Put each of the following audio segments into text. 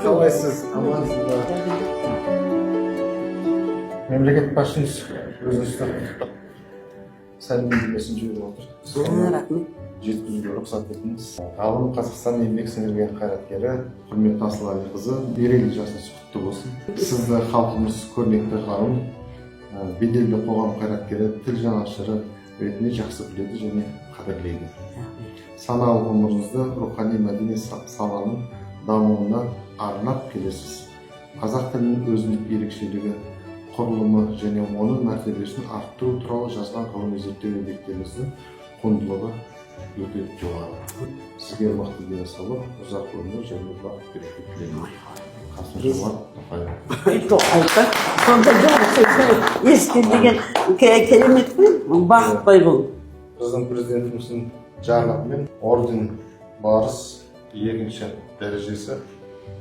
Қалайсыз? Амансыз ба? Мемлекет басшымыз өзіңізді құттықтап сәлемдемесін жіберіп отыр. Рахмет. Жеткізуге рұқсат етіңіз. Ғалым Қазақстан еңбек сіңірген қайраткері құрметті Асылғалиқызы мерейлі жасыңыз құтты болсын. Сізді халқымыз көрнекті ғалым, беделді қоғам қайраткері, тіл жанашыры ретінде жақсы біледі және қадірлейді. Саналы ғұмырыңызды рухани мәдени саланың дамуына арнап келесіз. Қазақ тілінің өзіндік ерекшелігі, құрылымы және оның мәртебесін арттыру туралы жазған ғылыми зерттеу еңбектеріңіздің құндылығы өте жоғары. Сізге мықты денсаулық, ұзақ өмір және бақыт береке тілеймін. Қасым-Жомарт Тоқаев. Тоқаевқа сонда жоқ сөзді ескермеген керемет қой, бақыт қой бұл. Біздің президентіміздің жарлығымен орден барыс 2-ші дәрежесі,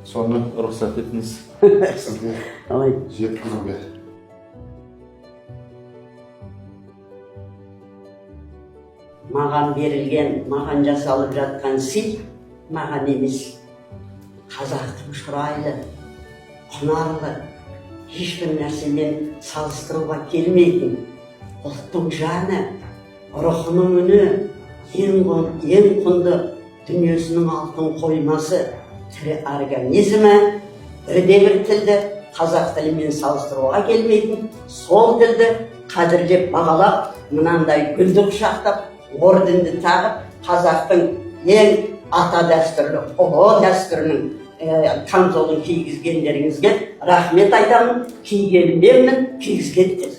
соны рұқсат етіңіз сізге жеткізуге. Маған берілген, маған жасалып жатқан сый, маған емес. Қазақтың шырайлы, құнарлы, ешбір нәрсемен салыстыруға келмейтін, ұлттың жаны, рухының үні, ең құнды дүниесінің алтын қоймасы, тірі организмі, бірде бір тілді қазақ тілімен салыстыруға келмейтін, сол тілді қадірлеп бағалап, мынандай гүлді құшақтап, орденді тағып, қазақтың ең ата дәстүрлі, ұлы дәстүрінің камзолын кигізгендеріңізге рахмет айтамын, кигенімдемін, кигізгендер.